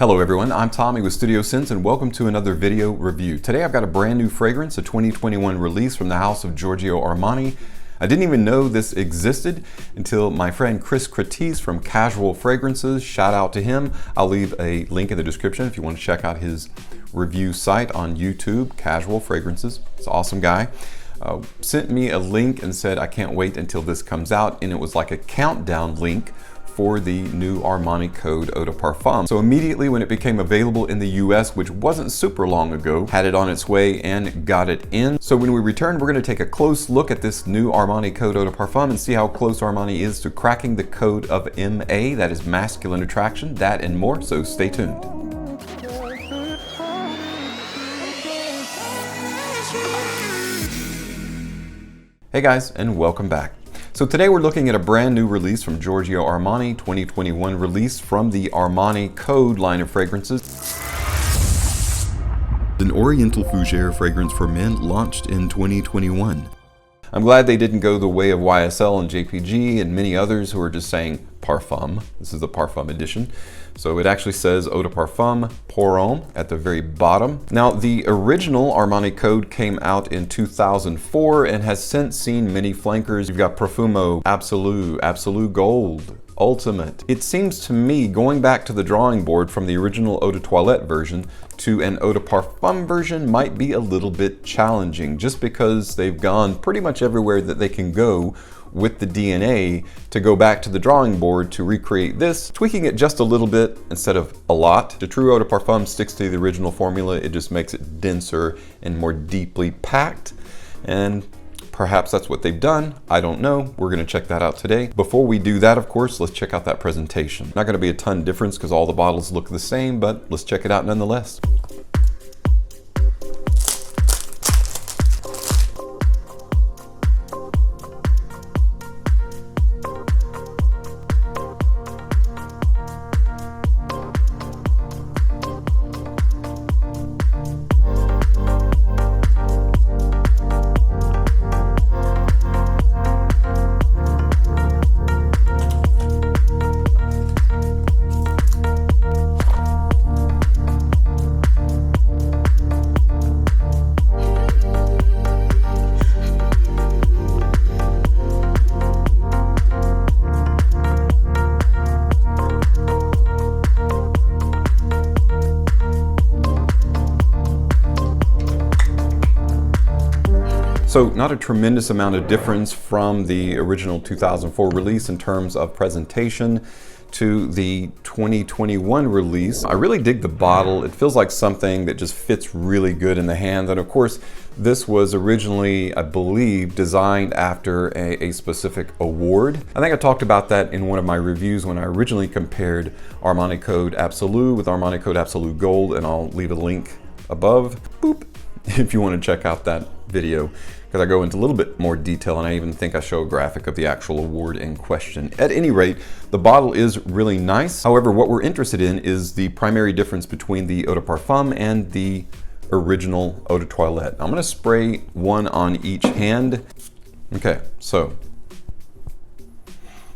Hello everyone, I'm Tommy with Studio Sense and welcome to another video review. Today I've got a brand new fragrance, a 2021 release from the house of Giorgio Armani. I didn't even know this existed until my friend Chris Cretese from Casual Fragrances, shout out to him. I'll leave a link in the description if you want to check out his review site on YouTube, Casual Fragrances. It's an awesome guy. Sent me a link and said I can't wait until this comes out, and it was like a countdown link for the new Armani Code Eau De Parfum. So immediately when it became available in the US, which wasn't super long ago, had it on its way and got it in. So when we return, we're gonna take a close look at this new Armani Code Eau De Parfum and see how close Armani is to cracking the code of MA, that is masculine attraction, that and more, so stay tuned. Hey guys, and welcome back. So today we're looking at a brand new release from Giorgio Armani, 2021 release from the Armani Code line of fragrances. An Oriental Fougere fragrance for men launched in 2021. I'm glad they didn't go the way of YSL and JPG and many others who are just saying Parfum. This is the Parfum edition. So it actually says Eau De Parfum Pour Homme at the very bottom. Now the original Armani Code came out in 2004 and has since seen many flankers. You've got Profumo, Absolu, Absolu Gold, Ultimate. It seems to me, going back to the drawing board from the original Eau de Toilette version to an Eau de Parfum version might be a little bit challenging, just because they've gone pretty much everywhere that they can go with the DNA to go back to the drawing board to recreate this, tweaking it just a little bit instead of a lot. The true Eau de Parfum sticks to the original formula. It just makes it denser and more deeply packed, and perhaps that's what they've done. I don't know. We're gonna check that out today. Before we do that, of course, let's check out that presentation. Not gonna be a ton difference because all the bottles look the same, but let's check it out nonetheless. So not a tremendous amount of difference from the original 2004 release in terms of presentation to the 2021 release. I really dig the bottle. It feels like something that just fits really good in the hand. And of course, this was originally, I believe, designed after a specific award. I think I talked about that in one of my reviews when I originally compared Armani Code Absolu with Armani Code Absolu Gold, and I'll leave a link above, boop, if you want to check out that video, because I go into a little bit more detail, and I even think I show a graphic of the actual award in question. At any rate, the bottle is really nice. However, what we're interested in is the primary difference between the Eau de Parfum and the original Eau de Toilette. I'm gonna spray one on each hand. Okay, so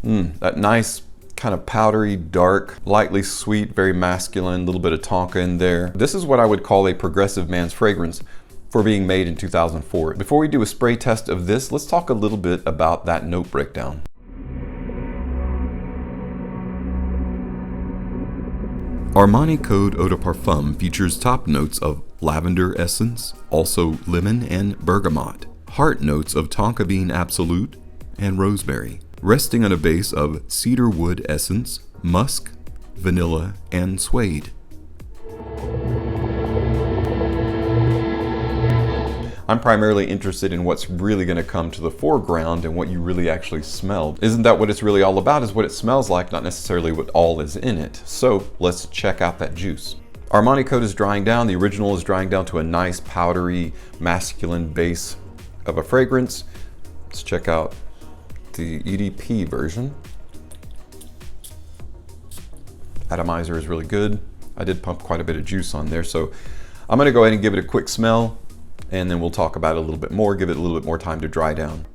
that nice kind of powdery, dark, lightly sweet, very masculine, a little bit of tonka in there. This is what I would call a progressive man's fragrance for being made in 2004. Before we do a spray test of this, let's talk a little bit about that note breakdown. Armani Code Eau de Parfum features top notes of lavender essence, also lemon and bergamot, heart notes of tonka bean absolute and rosemary, resting on a base of cedar wood essence, musk, vanilla, and suede. I'm primarily interested in what's really going to come to the foreground and what you really actually smelled. Isn't that what it's really all about, is what it smells like, not necessarily what all is in it. So let's check out that juice. Armani Code is drying down. The original is drying down to a nice powdery masculine base of a fragrance. Let's check out the EDP version. Atomizer is really good. I did pump quite a bit of juice on there, so I'm going to go ahead and give it a quick smell, and then we'll talk about it a little bit more, give it a little bit more time to dry down.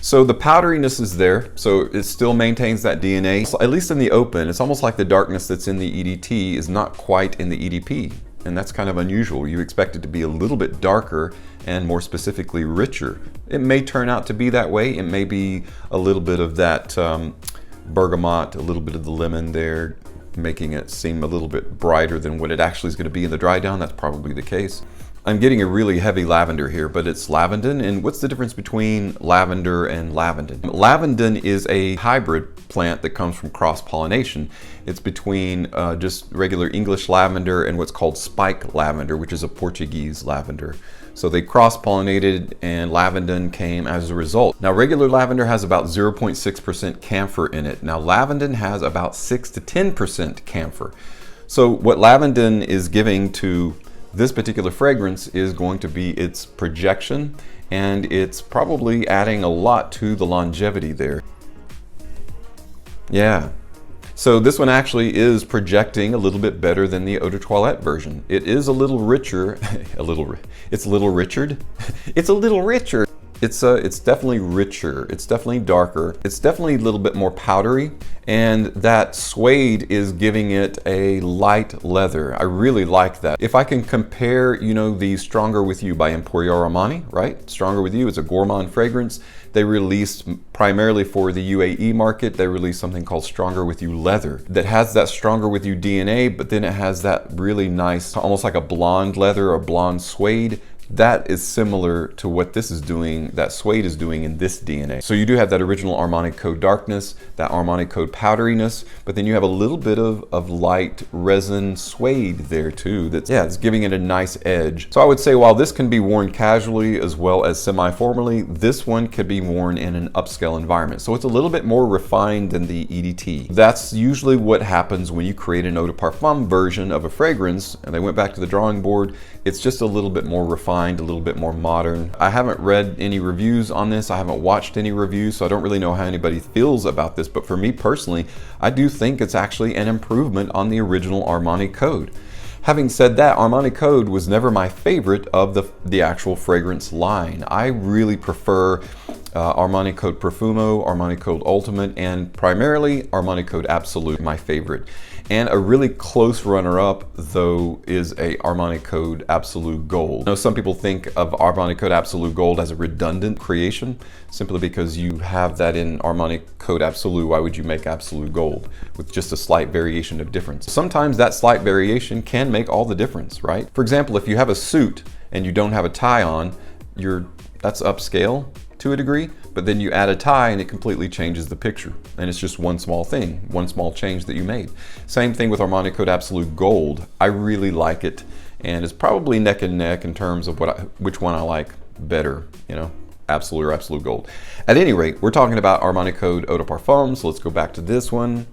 So the powderiness is there, so it still maintains that DNA. So at least in the open, it's almost like the darkness that's in the EDT is not quite in the EDP. And that's kind of unusual. You expect it to be a little bit darker and more specifically richer. It may turn out to be that way. It may be a little bit of that bergamot, a little bit of the lemon there, making it seem a little bit brighter than what it actually is going to be in the dry down. That's probably the case. I'm getting a really heavy lavender here, but it's lavandin. And what's the difference between lavender and lavandin? Lavandin is a hybrid plant that comes from cross-pollination. It's between just regular English lavender and what's called spike lavender, which is a Portuguese lavender. So they cross-pollinated and lavandin came as a result. Now regular lavender has about 0.6% camphor in it. Now lavandin has about 6 to 10% camphor. So what lavandin is giving to this particular fragrance is going to be its projection, and it's probably adding a lot to the longevity there. Yeah. So this one actually is projecting a little bit better than the Eau de Toilette version. It is a little richer, it's a little richer. It's a little richer. It's definitely richer. It's definitely darker. It's definitely a little bit more powdery, and that suede is giving it a light leather. I really like that. If I can compare, you know, the Stronger With You by Emporio Armani, right? Stronger With You is a gourmand fragrance. They released primarily for the UAE market. They released something called Stronger With You Leather that has that Stronger With You DNA, but then it has that really nice, almost like a blonde leather or blonde suede. That is similar to what this is doing, that suede is doing in this DNA. So you do have that original Armani Code darkness, that Armani Code powderiness, but then you have a little bit of light resin suede there too. That's, yeah, it's giving it a nice edge. So I would say while this can be worn casually as well as semi-formally, this one could be worn in an upscale environment. So it's a little bit more refined than the EDT. That's usually what happens when you create an Eau de Parfum version of a fragrance, and they went back to the drawing board. It's just a little bit more refined, a little bit more modern. I haven't read any reviews on this. I haven't watched any reviews, so I don't really know how anybody feels about this. But for me personally, I do think it's actually an improvement on the original Armani Code. Having said that, Armani Code was never my favorite of the actual fragrance line. I really prefer Armani Code Profumo, Armani Code Ultimate, and primarily Armani Code Absolute, my favorite. And a really close runner-up, though, is a Armani Code Absolute Gold. I know some people think of Armani Code Absolute Gold as a redundant creation, simply because you have that in Armani Code Absolute. Why would you make Absolute Gold with just a slight variation of difference? Sometimes that slight variation can make all the difference, right? For example, if you have a suit and you don't have a tie on, that's upscale to a degree, but then you add a tie and it completely changes the picture. And it's just one small thing, one small change that you made. Same thing with Armani Code Absolute Gold. I really like it, and it's probably neck and neck in terms of which one I like better, you know, Absolute or Absolute Gold. At any rate, we're talking about Armani Code Eau de Parfum, so let's go back to this one.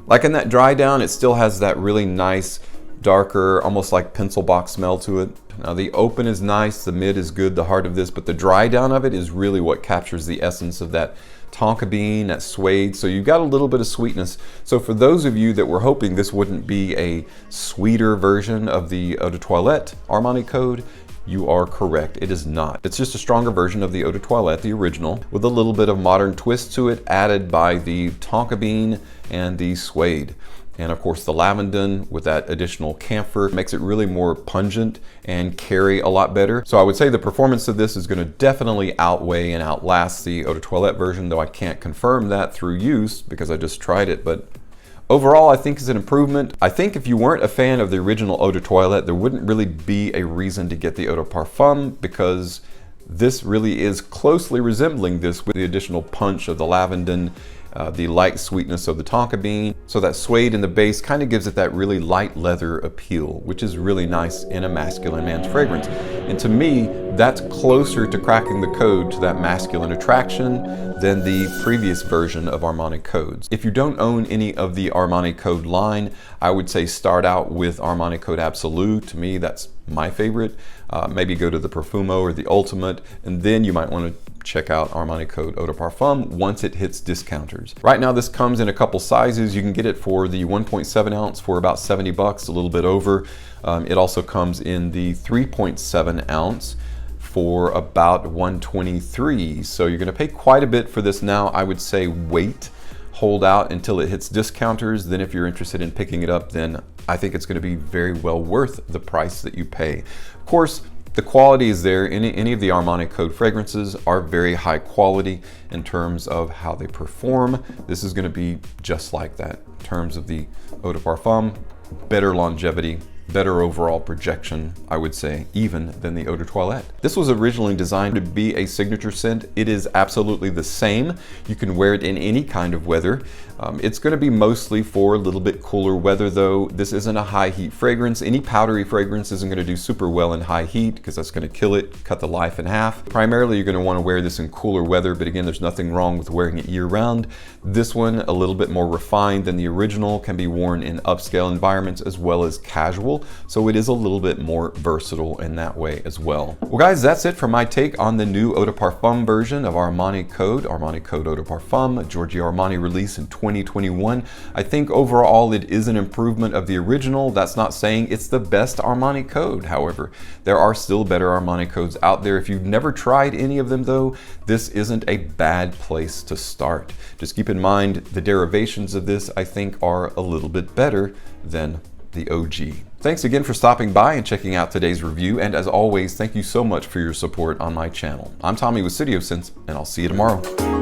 Like in that dry down, it still has that really nice, darker, almost like pencil box smell to it. Now the open is nice, the mid is good, the heart of this, but the dry down of it is really what captures the essence of that tonka bean, that suede. So you've got a little bit of sweetness. So for those of you that were hoping this wouldn't be a sweeter version of the Eau de Toilette Armani Code, you are correct. It is not. It's just a stronger version of the Eau de Toilette, the original, with a little bit of modern twist to it, added by the tonka bean and the suede. And of course the lavandin with that additional camphor makes it really more pungent and carry a lot better. So I would say the performance of this is going to definitely outweigh and outlast the Eau de Toilette version, though I can't confirm that through use because I just tried it. But overall, I think it's an improvement. I think if you weren't a fan of the original Eau de Toilette, there wouldn't really be a reason to get the Eau de Parfum, because this really is closely resembling this with the additional punch of the lavandin, the light sweetness of the tonka bean. So that suede in the base kind of gives it that really light leather appeal, which is really nice in a masculine man's fragrance. And to me, that's closer to cracking the code to that masculine attraction than the previous version of Armani Codes. If you don't own any of the Armani Code line, I would say start out with Armani Code Absolute. To me, that's my favorite. Maybe go to the Profumo or the Ultimate, and then you might want to check out Armani Code Eau de Parfum once it hits discounters. Right now this comes in a couple sizes. You can get it for the 1.7 ounce for about 70 bucks, a little bit over. It also comes in the 3.7 ounce for about $123. So you're gonna pay quite a bit for this now. I would say wait, hold out until it hits discounters. Then if you're interested in picking it up, then I think it's gonna be very well worth the price that you pay. Of course, the quality is there. Any of the Armani Code fragrances are very high quality in terms of how they perform. This is gonna be just like that. In terms of the Eau De Parfum, better longevity, better overall projection, I would say, even than the Eau de Toilette. This was originally designed to be a signature scent. It is absolutely the same. You can wear it in any kind of weather. It's going to be mostly for a little bit cooler weather though. This isn't a high heat fragrance. Any powdery fragrance isn't going to do super well in high heat because that's going to kill it, cut the life in half. Primarily you're going to want to wear this in cooler weather, but again, there's nothing wrong with wearing it year round. This one, a little bit more refined than the original, can be worn in upscale environments as well as casual. So it is a little bit more versatile in that way as well. Well guys, that's it for my take on the new Eau De Parfum version of Armani Code Eau De Parfum, Giorgio Armani release in 2021. I think overall it is an improvement of the original. That's not saying it's the best Armani Code, however. There are still better Armani Codes out there. If you've never tried any of them though, this isn't a bad place to start. Just keep in mind the derivations of this I think are a little bit better than the OG. Thanks again for stopping by and checking out today's review, and as always, thank you so much for your support on my channel. I'm Tommy with Studio Sense, and I'll see you tomorrow.